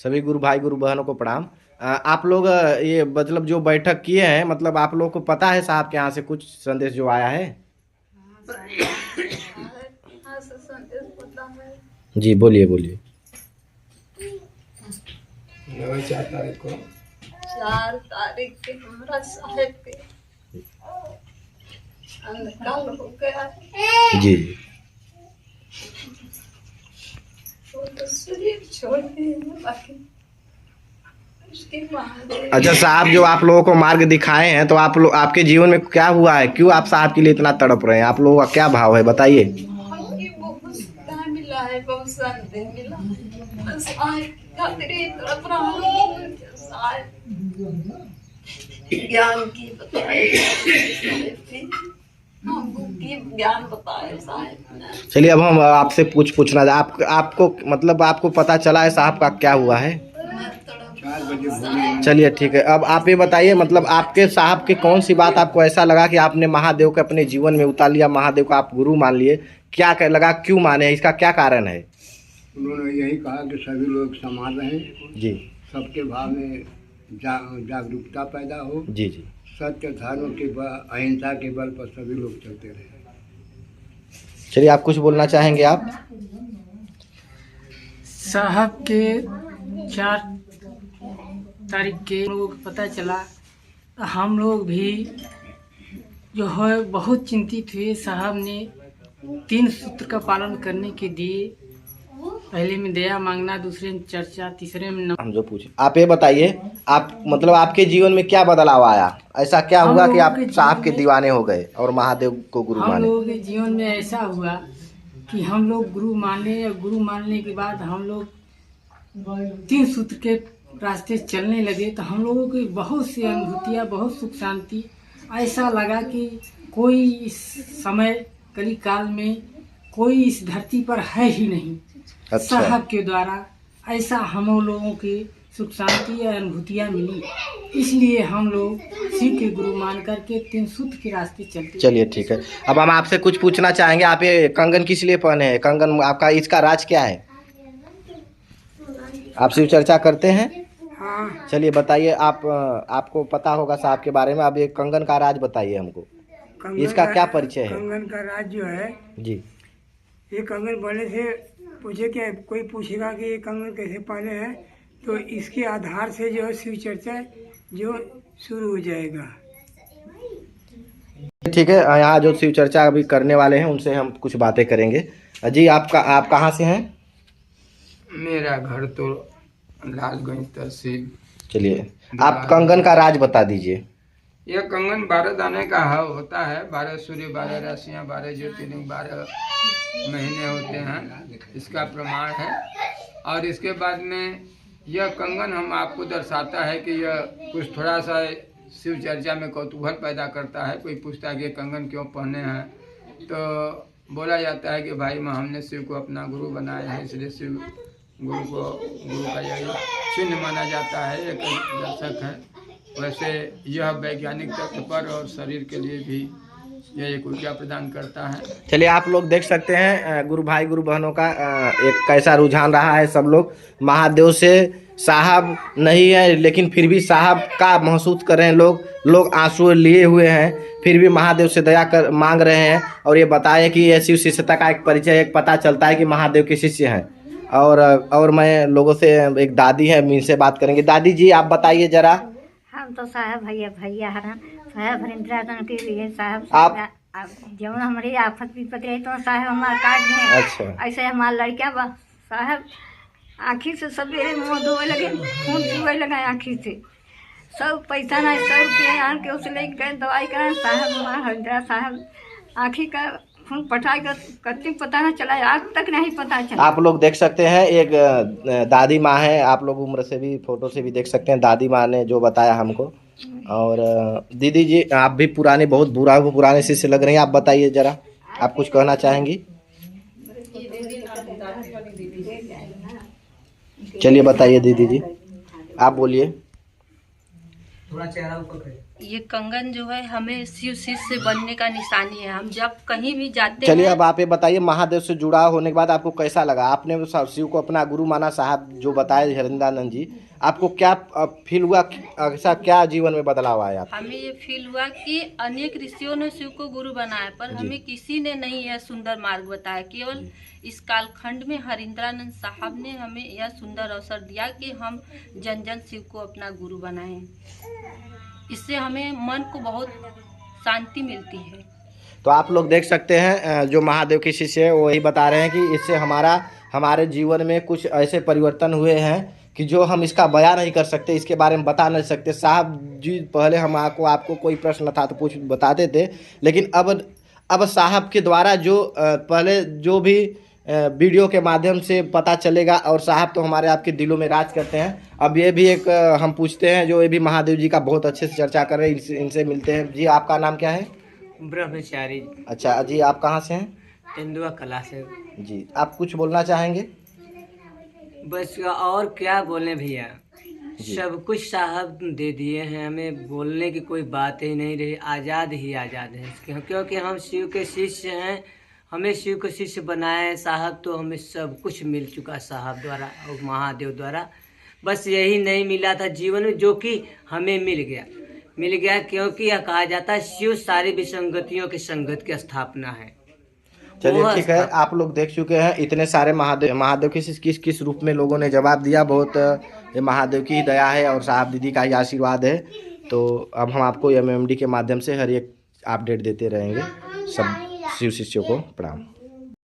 सभी गुरु भाई गुरु बहनों को प्रणाम। आप लोग ये मतलब जो बैठक किए हैं, मतलब आप लोग को पता है साहब के यहाँ से कुछ संदेश जो आया है? जी बोलिए बोलिए। 4 तारीख के हमारा साहेब के अंतकाल हो गया। जी वो तो शरीर छोड़ दिए बाकी उसकी महादेव। अच्छा साहब, जो आप लोगों को मार्ग दिखाए हैं तो आप लोग, आपके जीवन में क्या हुआ है? क्यों आप साहब के लिए इतना तड़प रहे हैं? आप लोगों का क्या भाव है बताइए। हमकी बहुत सुविधा मिला है, बहुत शांति मिला है। साहेब की खातिर ही तड़प रहा हूँ। साहेब ज्ञान की बताए, हमको की ज्ञान बताए साहेब ने। चलिए अब हम आपसे पूछना आपको मतलब आपको पता चला है साहब का क्या हुआ है? चलिए ठीक है, अब आप ये बताइए, मतलब आपके साहब की कौन सी बात आपको ऐसा लगा कि आपने महादेव को अपने जीवन में उतार लिया, महादेव को आप गुरु मान लिए? क्या लगा, क्यों माने, इसका क्या कारण है? उन्होंने यही कहा कि सभी लोग समान रहें जी, सबके भाव में जागरूकता पैदा हो जी जी, सत्य धर्म के बल, अहिंसा के बल पर सभी लोग चलते रहे। चलिए आप कुछ बोलना चाहेंगे आप? साहब के 4 तारीख के लोगों को पता चला, हम लोग भी जो है बहुत चिंतित हुए। साहब ने 3 सूत्र का पालन करने के दिए, पहले में दया मांगना, दूसरे में चर्चा, तीसरे में हम जो पूछे आप ये बताइए, आप मतलब आपके जीवन में क्या बदलाव आया? ऐसा क्या हुआ कि आप साहब के दीवाने हो गए और महादेव को गुरु माने? हम लोगों के जीवन में ऐसा हुआ कि हम लोग गुरु माने, और गुरु मानने के बाद हम लोग 3 सूत्र के रास्ते चलने लगे तो हम लोगों की बहुत सी अनुभूतियाँ, बहुत सुख शांति, ऐसा लगा कि कोई इस समय कली काल में कोई इस धरती पर है ही नहीं। अच्छा। साहब के द्वारा ऐसा हम लोगों की सुख शांति या अनुभूतियाँ मिली, इसलिए हम लोग शिव के गुरु मान करके 3 सूत्र के रास्ते चलते। चलिए ठीक है, अब हम आपसे कुछ पूछना चाहेंगे। आप ये कंगन किस लिए पहने हैं? कंगन आपका, इसका राज क्या है? आप शिव चर्चा करते हैं? हाँ, चलिए बताइए, आपको पता होगा साहब के बारे में, आप ये कंगन का राज बताइए हमको, इसका क्या परिचय है? कंगन का राज जो है, जी, ये कंगन पहले से पूछे क्या, कोई पूछेगा कि ये कंगन कैसे पहने हैं तो इसके आधार से जो है शिव चर्चा जो शुरू हो जाएगा। ठीक है, यहाँ जो शिव चर्चा अभी करने वाले हैं उनसे हम कुछ बातें करेंगे। जी आप कहाँ से हैं? मेरा घर तो लालगंज तहसील। चलिए आप कंगन का राज बता दीजिए। यह कंगन 12 दाने का होता है। 12 सूर्य, 12 राशियाँ, 12 ज्योतिर्लिंग, 12 महीने होते हैं, इसका प्रमाण है। और इसके बाद में यह कंगन हम आपको दर्शाता है कि यह कुछ थोड़ा सा शिव चर्चा में कौतूहल पैदा करता है। कोई पूछता है कि कंगन क्यों पहने हैं, तो बोला जाता है कि भाई हमने शिव को अपना गुरु बनाया है, इसलिए शिव गुरु का यही चिन्ह माना जाता है, एक दर्शक है। वैसे यह वैज्ञानिक तत्व पर और शरीर के लिए भी यह एक ऊर्जा प्रदान करता है। चलिए आप लोग देख सकते हैं गुरु भाई गुरु बहनों का एक कैसा रुझान रहा है। सब लोग महादेव से, साहब नहीं है लेकिन फिर भी साहब का महसूस कर रहे हैं। लोग आंसू लिए हुए हैं, फिर भी महादेव से दया कर मांग रहे हैं। और ये बताए कि ये शिव शिष्यता का एक परिचय, एक पता चलता है कि महादेव के शिष्य हैं। और मैं लोगों से, एक दादी है, इनसे बात करेंगे। दादी जी आप बताइए जरा। हम तो साहब भैया हरा साहब हरिंद्रा के लिए साहब आप जब हमारी आफत विपत रही तो साहब हमारा काट है। अच्छा। ऐसे हमारा लड़कियाँ साहब आँखी से सवेरे मुँह धोए लगे, खून चुए लगा आँखी से। सब पैसा ना 100 रुपये आन के उसे ले गए दवाई कराएं। साहब हमारा हरिंद्रा साहब आँखी का खून पटाई कर कत्ती पता ना चला, आज तक नहीं पता चला। आप लोग देख सकते हैं, एक दादी माँ है, आप लोग उम्र से भी, फोटो से भी देख सकते हैं। दादी माँ ने जो बताया हमको। और दीदी जी आप भी बहुत पुराने शिष्य लग रही हैं, आप बताइए जरा, आप कुछ कहना चाहेंगी? चलिए बताइए दीदी जी, आप बोलिए। ये कंगन जो है हमें शिव शिष्य बनने का निशानी है। हम जब कहीं भी जाते चलिए हैं। अब आप ये बताइए, महादेव से जुड़ा होने के बाद आपको कैसा लगा? आपने शिव को अपना गुरु माना, साहब जो बताए हरिंद्रानंद जी, आपको क्या फील हुआ? ऐसा क्या जीवन में बदलाव आया? हमें ये फील हुआ कि अनेक ऋषियों ने शिव को गुरु बनाया, पर हमें किसी ने नहीं यह सुंदर मार्ग बताया। केवल इस कालखंड में हरिंद्रानंद साहब ने हमें यह सुंदर अवसर दिया कि हम जन जन शिव को अपना गुरु बनाएं। इससे हमें मन को बहुत शांति मिलती है। तो आप लोग देख सकते हैं जो महादेव के शिष्य है वो यही बता रहे हैं कि इससे हमारे जीवन में कुछ ऐसे परिवर्तन हुए हैं कि जो हम इसका बयान नहीं कर सकते, इसके बारे में बता नहीं सकते। साहब जी पहले हम आपको कोई प्रश्न था तो बताते थे, लेकिन अब साहब के द्वारा जो पहले जो भी वीडियो के माध्यम से पता चलेगा, और साहब तो हमारे आपके दिलों में राज करते हैं। अब ये भी एक हम पूछते हैं जो ये भी महादेव जी का बहुत अच्छे से चर्चा कर रहे हैं, इनसे मिलते हैं। जी आपका नाम क्या है? ब्रह्मचारी। अच्छा जी, आप कहाँ से हैं? तेंदुआ कला से। जी आप कुछ बोलना चाहेंगे? बस और क्या बोलें भैया, सब कुछ साहब दे दिए हैं, हमें बोलने की कोई बात ही नहीं रही, आज़ाद ही आज़ाद है। क्योंकि हम शिव के शिष्य हैं, हमें शिव के शिष्य बनाए साहब, तो हमें सब कुछ मिल चुका साहब द्वारा और महादेव द्वारा। बस यही नहीं मिला था जीवन में जो कि हमें मिल गया, क्योंकि यह कहा जाता है शिव सारी विसंगतियों के संगत की स्थापना है। चलिए ठीक है, आप लोग देख चुके हैं इतने सारे महादेव के किस रूप में लोगों ने जवाब दिया। बहुत ये महादेव की ही दया है और साहब दीदी का ही आशीर्वाद है। तो अब हम आपको MMD के माध्यम से हर एक अपडेट देते रहेंगे। सब शिव शिष्यों को प्रणाम।